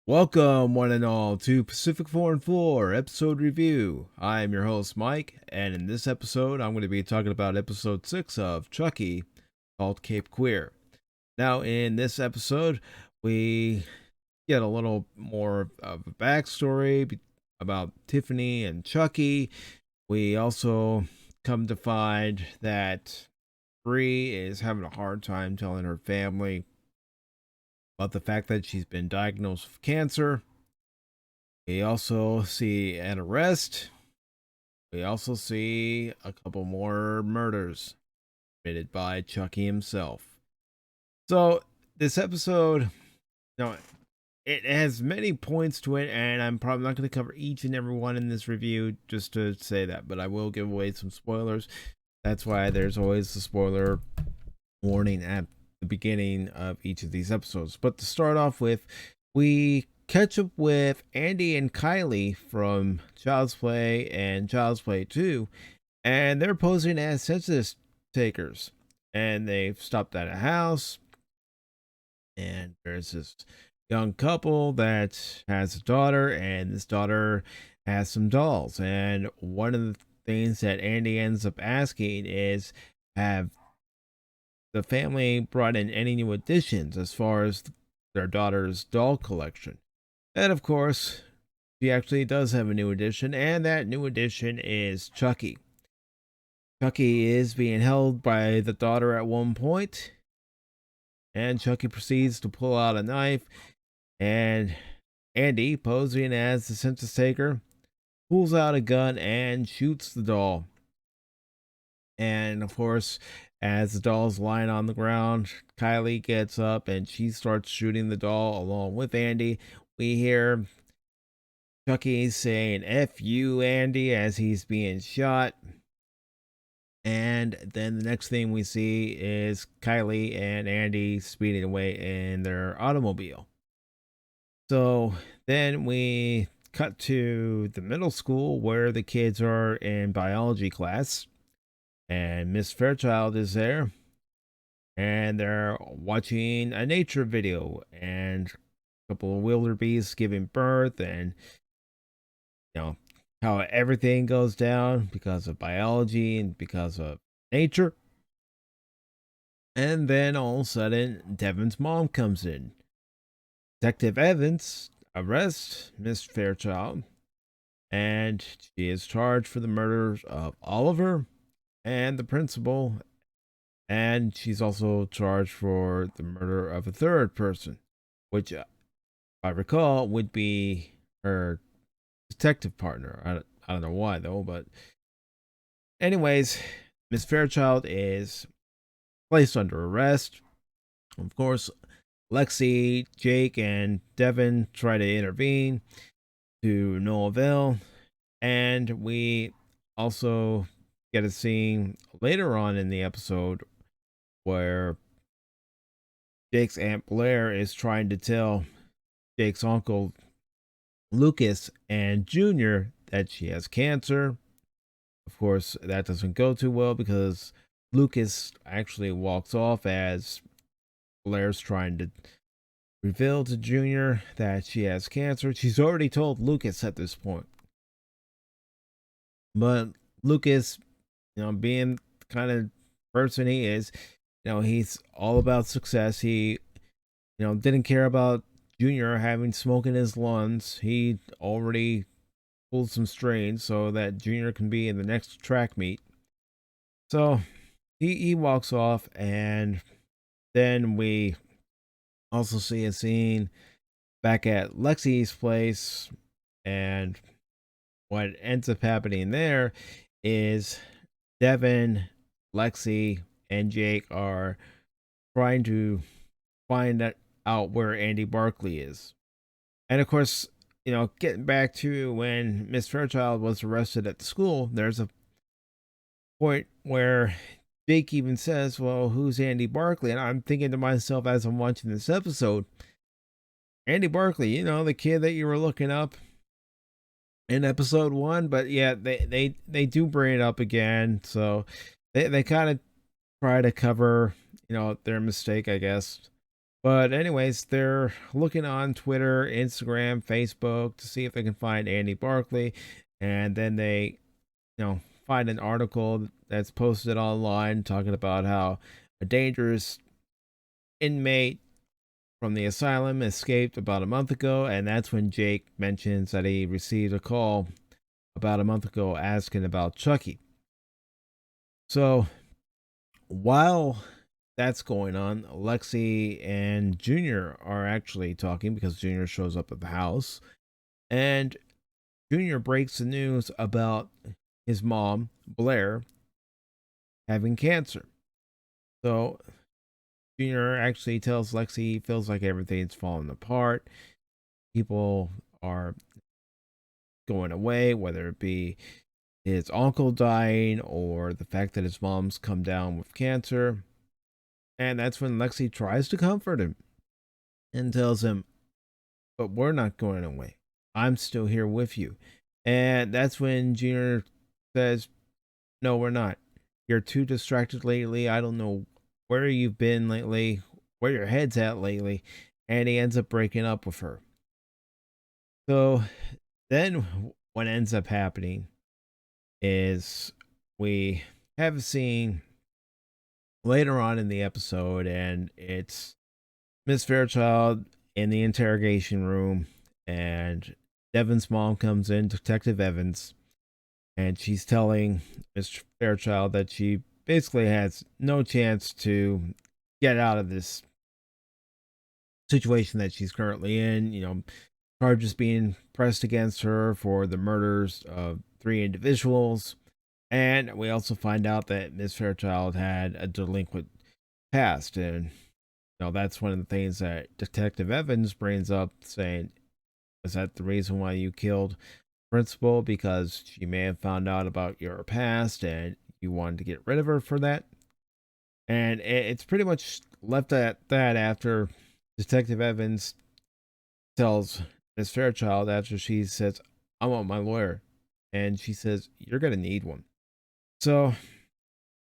Welcome, one and all, to Pacific414 episode review. I am your host, Mike, and in this episode, I'm going to be talking about episode 6 of Chucky, called Cape Queer. Now, in this episode, we get a little more of a backstory about Tiffany and Chucky. We also come to find that Bree is having a hard time telling her family about the fact that she's been diagnosed with cancer. We also see an arrest. We also see a couple more murders committed by Chucky himself. So this episode, it has many points to it, and I'm probably not going to cover each and every one in this review just to say that, but I will give away some spoilers. That's why there's always a spoiler warning at the beginning of each of these episodes. But to start off with, we catch up with Andy and Kylie from Child's Play and Child's Play 2, and they're posing as census takers. And they've stopped at a house, and there's this young couple that has a daughter, and this daughter has some dolls. And one of the things that Andy ends up asking is, have the family brought in any new additions as far as their daughter's doll collection? And of course, she actually does have a new addition, and that new addition is Chucky. Chucky is being held by the daughter at one point, and Chucky proceeds to pull out a knife, and Andy, posing as the census taker, pulls out a gun and shoots the doll. And of course, as the doll's lying on the ground, Kylie gets up and she starts shooting the doll along with Andy. We hear Chucky saying "F you, Andy" as he's being shot. And then the next thing we see is Kylie and Andy speeding away in their automobile. So then we cut to the middle school where the kids are in biology class. And Miss Fairchild is there, and they're watching a nature video, and a couple of wildebeest giving birth, and how everything goes down because of biology and because of nature. And then all of a sudden, Devin's mom comes in. Detective Evans arrests Miss Fairchild, and she is charged for the murders of Oliver and the principal, and she's also charged for the murder of a third person, which, if I recall, would be her detective partner. I don't know why though, but anyways, Miss Fairchild is placed under arrest. Of course, Lexi, Jake, and Devin try to intervene to no avail, and we also get a scene later on in the episode where Jake's Aunt Blair is trying to tell Jake's uncle Lucas and Junior that she has cancer. Of course, that doesn't go too well because Lucas actually walks off as Blair's trying to reveal to Junior that she has cancer. She's already told Lucas at this point. But Lucas, being the kind of person he is, he's all about success. He, didn't care about Junior having smoke in his lungs. He already pulled some strings so that Junior can be in the next track meet. So he walks off, and then we also see a scene back at Lexi's place, and what ends up happening there is Devin, Lexi, and Jake are trying to find out where Andy Barkley is. And of course, getting back to when Miss Fairchild was arrested at the school, there's a point where Jake even says, "Well, who's Andy Barkley?" And I'm thinking to myself as I'm watching this episode, Andy Barkley, the kid that you were looking up in episode 1. But yeah, they do bring it up again, so they kind of try to cover their mistake, I guess. But anyways, they're looking on Twitter, Instagram, Facebook to see if they can find Andy Barkley, and then they find an article that's posted online talking about how a dangerous inmate from the asylum escaped about a month ago. And that's when Jake mentions that he received a call about a month ago asking about Chucky. So while that's going on, Lexi and Junior are actually talking because Junior shows up at the house, and Junior breaks the news about his mom, Blair, having cancer. So Junior actually tells Lexi he feels like everything's falling apart. People are going away, whether it be his uncle dying or the fact that his mom's come down with cancer. And that's when Lexi tries to comfort him and tells him, "But we're not going away. I'm still here with you." And that's when Junior says, "No, we're not. You're too distracted lately. I don't know where you've been lately, where your head's at lately." And he ends up breaking up with her. So then what ends up happening is we have a scene later on in the episode, and it's Miss Fairchild in the interrogation room, and Devon's mom comes in, Detective Evans, and she's telling Miss Fairchild that she basically has no chance to get out of this situation that she's currently in. Charges being pressed against her for the murders of 3 individuals. And we also find out that Miss Fairchild had a delinquent past. And that's one of the things that Detective Evans brings up, saying, "Was that the reason why you killed Principal? Because she may have found out about your past and you wanted to get rid of her for that?" And it's pretty much left at that after Detective Evans tells Miss Fairchild, after she says, "I want my lawyer." And she says, "You're going to need one." So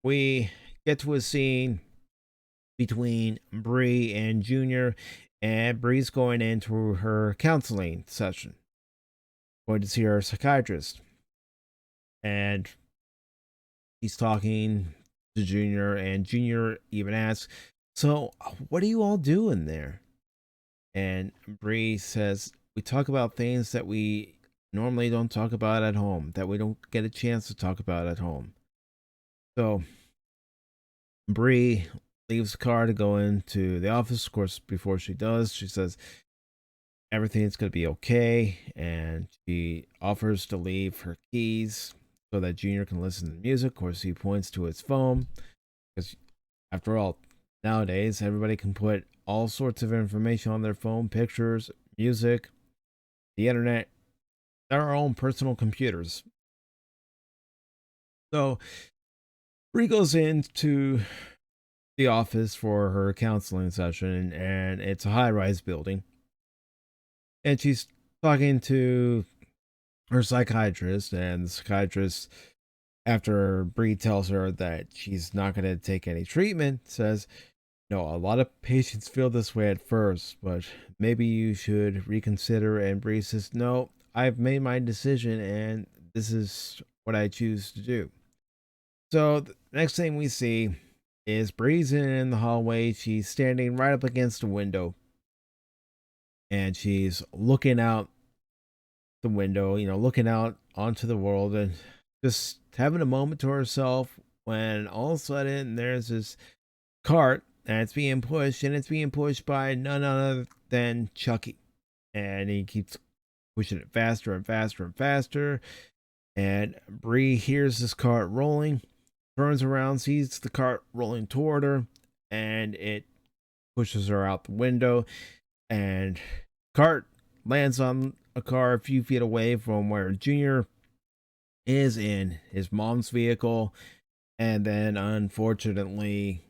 we get to a scene between Bree and Junior, and Bree's going into her counseling session, going to see her psychiatrist, and he's talking to Junior, and Junior even asks, "So what are you all doing there?" And Bree says, "We talk about things that we normally don't talk about at home, that we don't get a chance to talk about at home." So Bree leaves the car to go into the office. Of course, before she does, she says everything's going to be okay, and she offers to leave her keys so that Junior can listen to music. Of course, he points to his phone because, after all, nowadays everybody can put all sorts of information on their phone: pictures, music, the internet, their own personal computers. So Bree goes into the office for her counseling session, and it's a high-rise building, and she's talking to her psychiatrist, and the psychiatrist, after Bree tells her that she's not going to take any treatment, says, "No, a lot of patients feel this way at first, but maybe you should reconsider." And Bree says, "No, I've made my decision, and this is what I choose to do." So the next thing we see is Bree's in the hallway. She's standing right up against a window, and she's looking out the window, looking out onto the world and just having a moment to herself, when all of a sudden there's this cart that's being pushed, and it's being pushed by none other than Chucky. And he keeps pushing it faster and faster and faster. And Bree hears this cart rolling, turns around, sees the cart rolling toward her, and it pushes her out the window. And cart lands on a car a few feet away from where Junior is in his mom's vehicle. And then, unfortunately,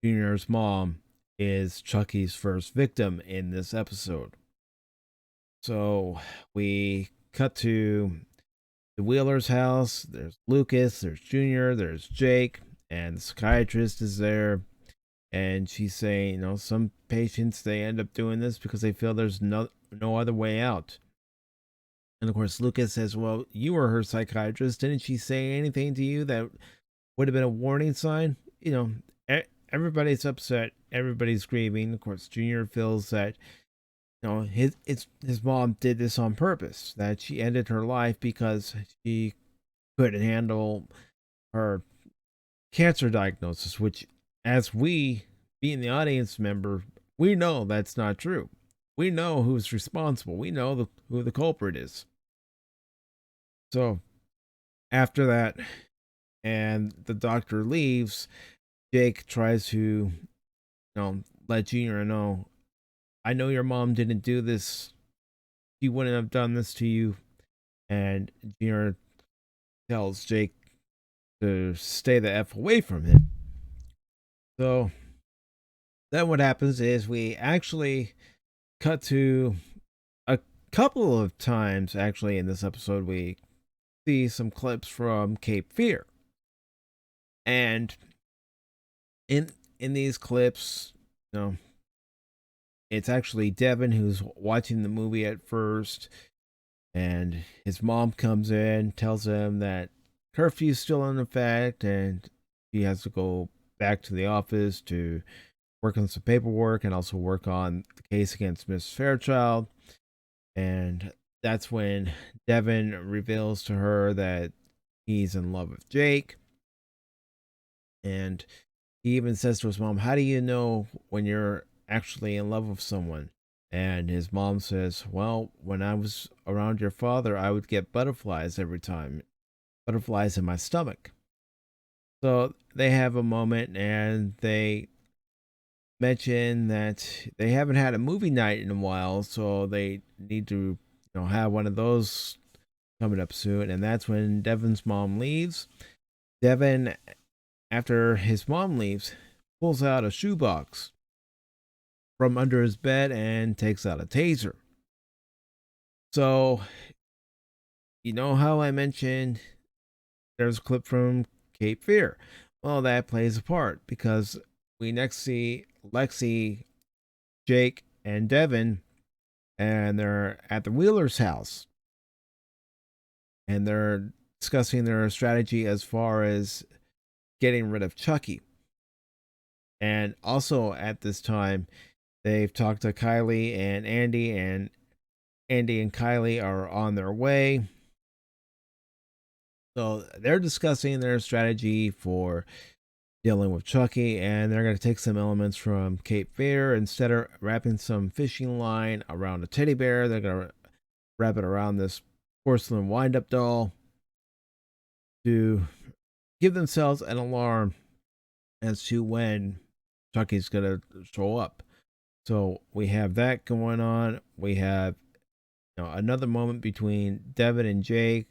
Junior's mom is Chucky's first victim in this episode. So we cut to the Wheeler's house. There's Lucas, there's Junior, there's Jake, and the psychiatrist is there. And she's saying, some patients, they end up doing this because they feel there's no other way out. And of course, Lucas says, well, you were her psychiatrist. Didn't she say anything to you that would have been a warning sign? Everybody's upset. Everybody's grieving. Of course, Junior feels that, his mom did this on purpose, that she ended her life because she couldn't handle her cancer diagnosis, which, as we, being the audience member, we know that's not true. We know who's responsible. We know who the culprit is. So after that, and the doctor leaves, Jake tries to, let Junior know, I know your mom didn't do this. She wouldn't have done this to you. And Junior tells Jake to stay the F away from him. So then what happens is we actually cut to a couple of times, actually, in this episode, we see some clips from Cape Fear. And in these clips, it's actually Devin who's watching the movie at first, and his mom comes in, tells him that curfew's still in effect, and he has to go back to the office to work on some paperwork and also work on the case against Miss Fairchild. And that's when Devin reveals to her that he's in love with Jake. And he even says to his mom, how do you know when you're actually in love with someone? And his mom says, well, when I was around your father, I would get butterflies every time, butterflies in my stomach. So they have a moment, and they mention that they haven't had a movie night in a while, so they need to have one of those coming up soon. And that's when Devin's mom leaves. Devin, after his mom leaves, pulls out a shoebox from under his bed and takes out a taser. So, how I mentioned there's a clip from Cape Fear? Well, that plays a part because we next see Lexi, Jake, and Devin, and they're at the Wheeler's house. And they're discussing their strategy as far as getting rid of Chucky. And also at this time, they've talked to Kylie and Andy and Kylie are on their way. So they're discussing their strategy for dealing with Chucky, and they're going to take some elements from Cape Fear. Instead of wrapping some fishing line around a teddy bear, they're going to wrap it around this porcelain wind-up doll to give themselves an alarm as to when Chucky's going to show up. So we have that going on. We have another moment between Devin and Jake,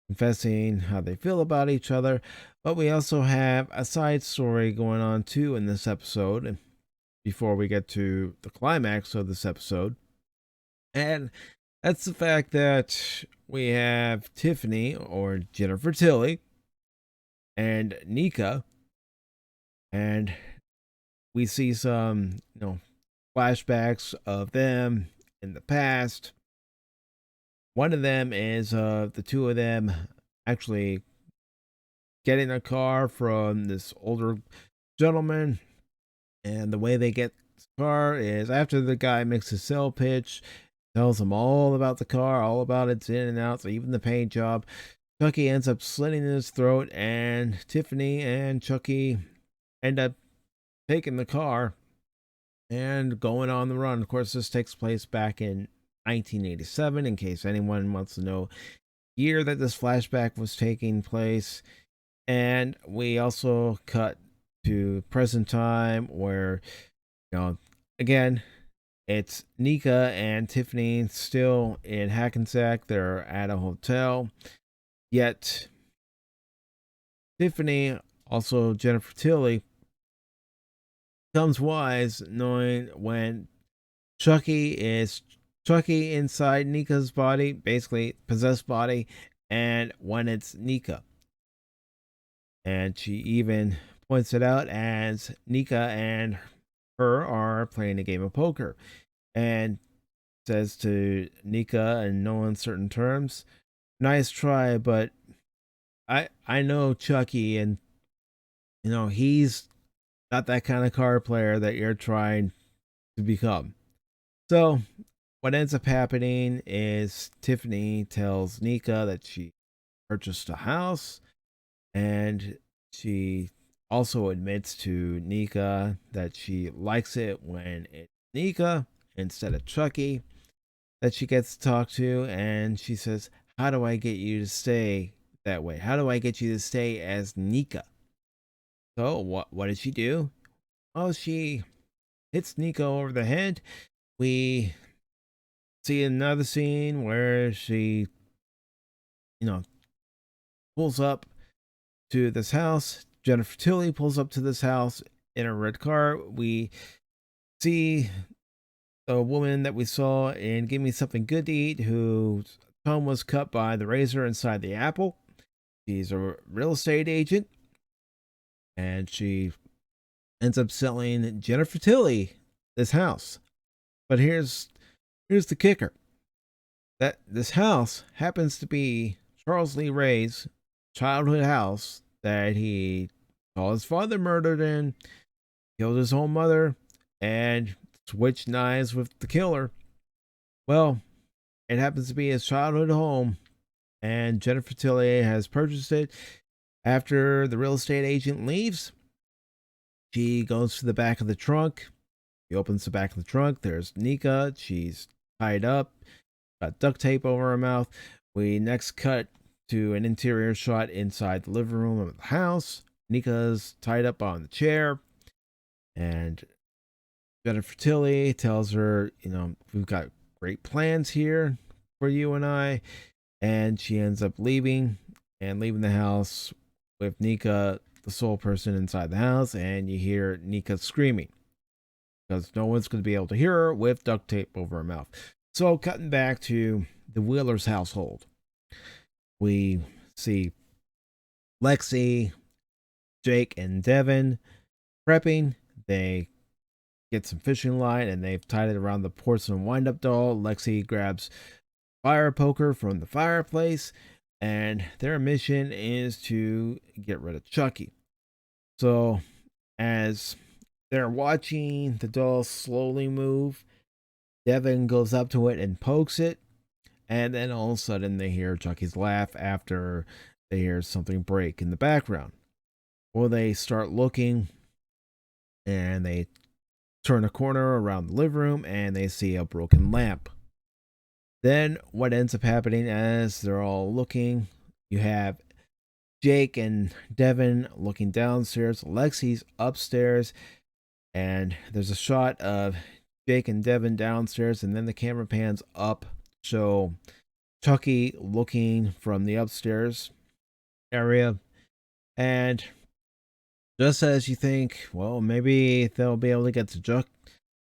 confessing how they feel about each other. But we also have a side story going on too in this episode, and before we get to the climax of this episode. And that's the fact that we have Tiffany, or Jennifer Tilly, and Nika, and we see some flashbacks of them in the past. One of them is the two of them actually getting a car from this older gentleman. And the way they get the car is after the guy makes a sale pitch, tells them all about the car, all about its in and outs, even the paint job. Chucky ends up slitting his throat, and Tiffany and Chucky end up taking the car and going on the run. Of course, this takes place back in 1987, in case anyone wants to know year that this flashback was taking place. And we also cut to present time where, again, It's Nika and Tiffany still in Hackensack. They're at a hotel. Yet Tiffany, also Jennifer Tilly, becomes wise knowing when Chucky inside Nika's body, basically possessed body, and when it's Nika. And she even points it out as Nika and her are playing a game of poker. And says to Nika in no uncertain terms, nice try, but I know Chucky, and he's not that kind of card player that you're trying to become. So what ends up happening is Tiffany tells Nika that she purchased a house, and she also admits to Nika that she likes it when it's Nika instead of Chucky that she gets to talk to. And she says, how do I get you to stay that way? How do I get you to stay as Nika? So what did she do? Oh, she hits Nika over the head. We see another scene where she, pulls up to this house. Jennifer Tilly pulls up to this house in a red car. We see the woman that we saw in Give Me Something Good to Eat, whose tongue was cut by the razor inside the apple. She's a real estate agent, and she ends up selling Jennifer Tilly this house. But here's the kicker: that this house happens to be Charles Lee Ray's childhood house that he saw his father murdered in, killed his own mother, and switched knives with the killer. Well, it happens to be his childhood home, and Jennifer Tilly has purchased it. After the real estate agent leaves, she goes to the back of the trunk. She opens the back of the trunk. There's Nika. She's tied up, got duct tape over her mouth. We next cut to an interior shot inside the living room of the house. Nika's tied up on the chair, and Jennifer Tilly tells her, we've got great plans here for you and I. And she ends up leaving the house with Nika, the sole person inside the house. And you hear Nika screaming because no one's going to be able to hear her with duct tape over her mouth. So, cutting back to the Wheelers household, we see Lexi, Jake, and Devin prepping. They get some fishing line and they've tied it around the porcelain wind-up doll. Lexi grabs fire poker from the fireplace, and their mission is to get rid of Chucky. So as they're watching the doll slowly move, Devin goes up to it and pokes it, and then all of a sudden they hear Chucky's laugh after they hear something break in the background. Well, they start looking, and they turn a corner around the living room, and they see a broken lamp. Then what ends up happening as they're all looking, you have Jake and Devin looking downstairs. Lexi's upstairs, and there's a shot of Jake and Devin downstairs, and then the camera pans up, show Chucky looking from the upstairs area. And just as you think, well, maybe they'll be able to get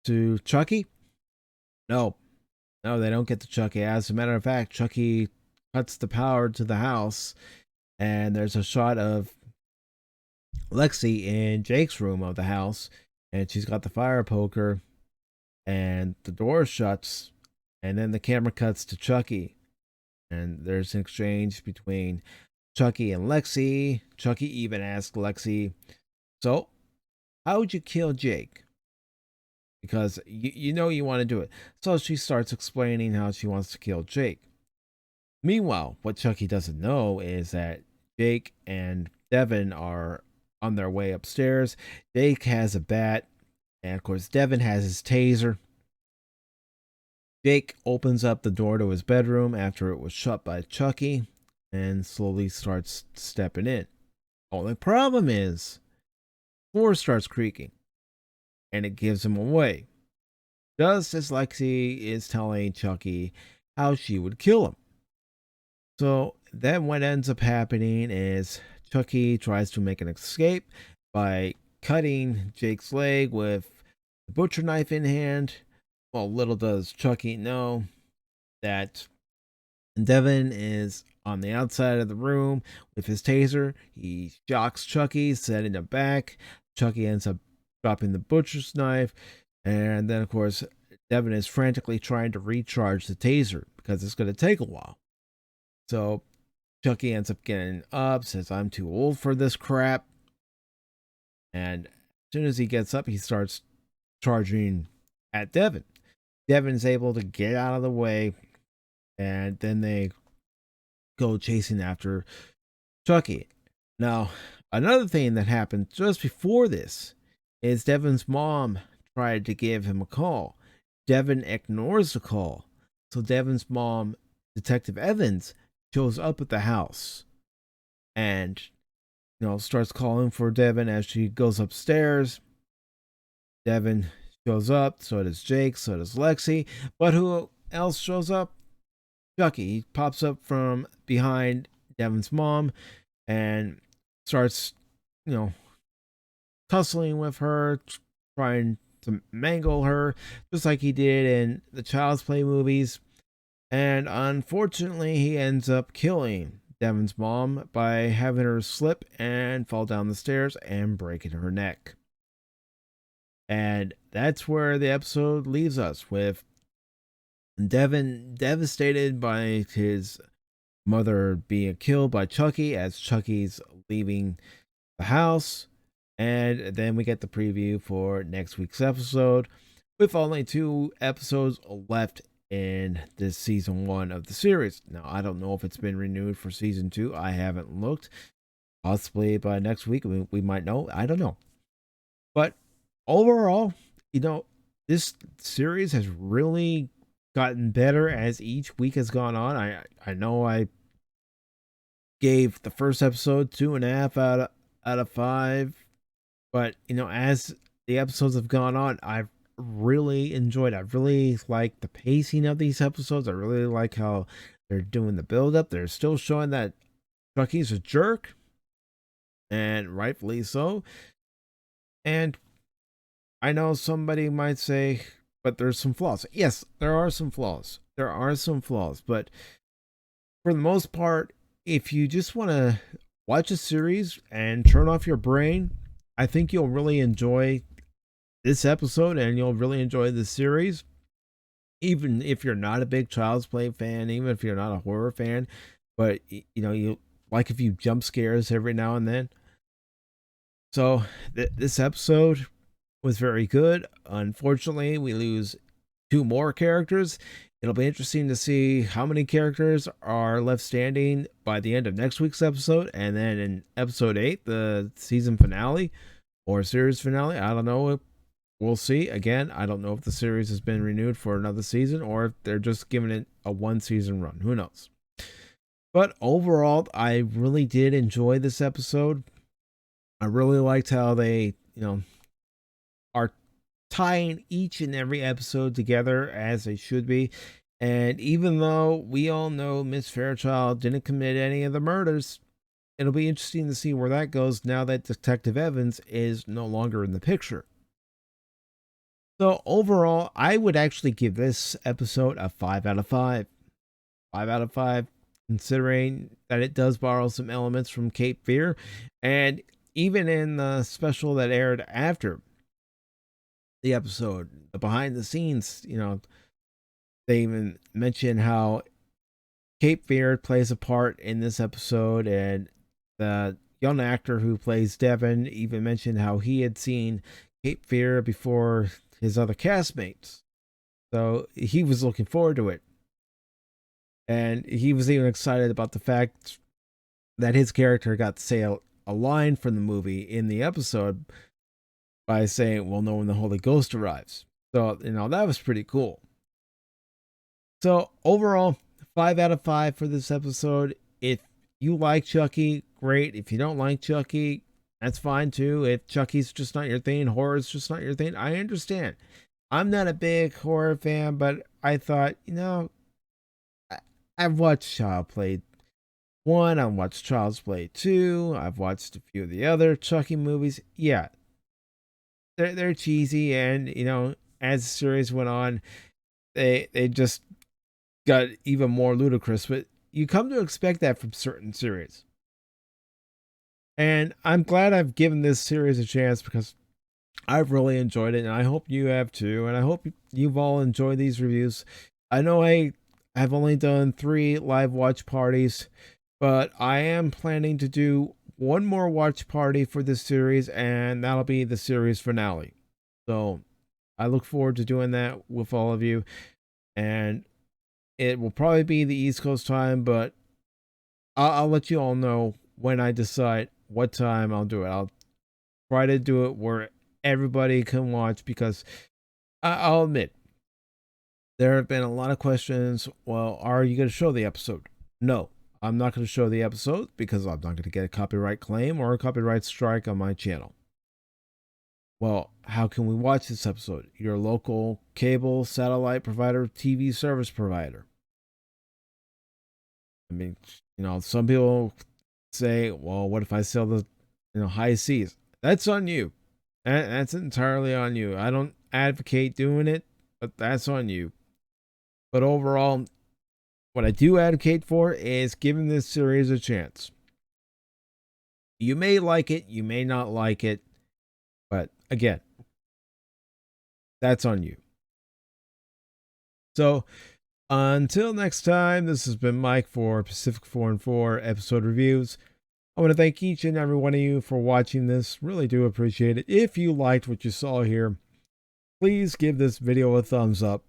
to Chucky. No, they don't get to Chucky. As a matter of fact, Chucky cuts the power to the house, and there's a shot of Lexi in Jake's room of the house, and she's got the fire poker, and the door shuts, and then the camera cuts to Chucky, and there's an exchange between Chucky and Lexi. Chucky even asks Lexi, so how would you kill Jake? Because you want to do it. So she starts explaining how she wants to kill Jake. Meanwhile, what Chucky doesn't know is that Jake and Devin are on their way upstairs. Jake has a bat, and of course Devin has his taser. Jake opens up the door to his bedroom after it was shut by Chucky and slowly starts stepping in. Only problem is, the floor starts creaking, and it gives him away. just as Lexi is telling Chucky how she would kill him. So then what ends up happening is Chucky tries to make an escape by cutting Jake's leg with the butcher knife in hand. Well, little does Chucky know that Devin is on the outside of the room with his taser. He shocks Chucky, setting him back. Chucky ends up dropping the butcher's knife. And then, of course, Devin is frantically trying to recharge the taser because it's going to take a while. So Chucky ends up getting up, says, "I'm too old for this crap." And as soon as he gets up, he starts charging at Devin. Devin's able to get out of the way, and then they go chasing after Chucky. Now, another thing that happened just before this is Devin's mom tried to give him a call. Devin ignores the call. So Devin's mom, Detective Evans, shows up at the house and starts calling for Devin as she goes upstairs. Devin shows up, so does Jake, so does Lexi. But who else shows up? Chucky. He pops up from behind Devin's mom and starts, tussling with her, trying to mangle her, just like he did in the Child's Play movies. And unfortunately, he ends up killing Devin's mom by having her slip and fall down the stairs and breaking her neck. And that's where the episode leaves us, with Devin devastated by his mother being killed by Chucky as Chucky's leaving the house. And then we get the preview for next week's episode, with only 2 episodes left in this season 1 of the series. Now, I don't know if it's been renewed for season 2. I haven't looked. Possibly by next week we might know. I don't know. But overall, this series has really gotten better as each week has gone on. I know I gave the first episode 2.5 out of 5, but as the episodes have gone on, I've really enjoyed it. I really like the pacing of these episodes. I really like how they're doing the build up. They're still showing that Chucky's a jerk, and rightfully so. And I know somebody might say, but there's some flaws. Yes, there are some flaws. But for the most part, if you just want to watch a series and turn off your brain, I think you'll really enjoy this episode and you'll really enjoy this series. Even if you're not a big Child's Play fan, even if you're not a horror fan, but you like a few jump scares every now and then. So this episode was very good. Unfortunately, we lose 2 more characters. It'll be interesting to see how many characters are left standing by the end of next week's episode. And then in episode 8, the season finale or series finale, I don't know. We'll see. Again, I don't know if the series has been renewed for another season or if they're just giving it a 1-season run. Who knows? But overall, I really did enjoy this episode. I really liked how they, are tying each and every episode together as they should be. And even though we all know Miss Fairchild didn't commit any of the murders, it'll be interesting to see where that goes now that Detective Evans is no longer in the picture. So overall, I would actually give this episode a 5 out of 5. 5 out of 5, considering that it does borrow some elements from Cape Fear. And even in the special that aired after the episode, the behind the scenes, they even mention how Cape Fear plays a part in this episode, and the young actor who plays Devin even mentioned how he had seen Cape Fear before his other castmates. So he was looking forward to it. And he was even excited about the fact that his character got to say a line from the movie in the episode by saying, "We'll know when the Holy Ghost arrives." So, that was pretty cool. So overall, 5 out of 5 for this episode. If you like Chucky, great. If you don't like Chucky, that's fine too. If Chucky's just not your thing, horror's just not your thing, I understand. I'm not a big horror fan, but I thought, I, I've watched Child Play 1, I've watched Child's Play 2, I've watched a few of the other Chucky movies. Yeah, they're cheesy, and as the series went on, they just got even more ludicrous. But you come to expect that from certain series. And I'm glad I've given this series a chance because I've really enjoyed it, and I hope you have too. And I hope you've all enjoyed these reviews. I know I have only done 3 live watch parties, but I am planning to do one more watch party for this series, and that'll be the series finale. So I look forward to doing that with all of you. And it will probably be the East Coast time, but I'll let you all know when I decide what time I'll do it. I'll try to do it where everybody can watch because I'll admit there have been a lot of questions. Well, are you going to show the episode? No, I'm not going to show the episode because I'm not going to get a copyright claim or a copyright strike on my channel. Well, how can we watch this episode? Your local cable, satellite provider, TV service provider. I mean, some people say, well, what if I sell the, high seas? That's on you. That's entirely on you. I don't advocate doing it, but that's on you. But overall, what I do advocate for is giving this series a chance. You may like it, you may not like it, but again, that's on you. So, until next time, this has been Mike for Pacific414 episode reviews. I want to thank each and every one of you for watching this. Really do appreciate it. If you liked what you saw here, please give this video a thumbs up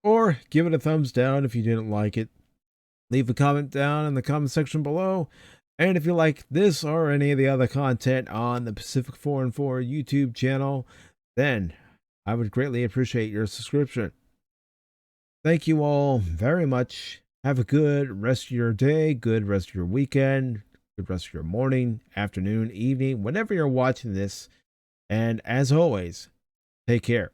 or give it a thumbs down if you didn't like it. Leave a comment down in the comment section below. And if you like this or any of the other content on the Pacific414 YouTube channel, then I would greatly appreciate your subscription. Thank you all very much. Have a good rest of your day, good rest of your weekend, good rest of your morning, afternoon, evening, whenever you're watching this. And as always, take care.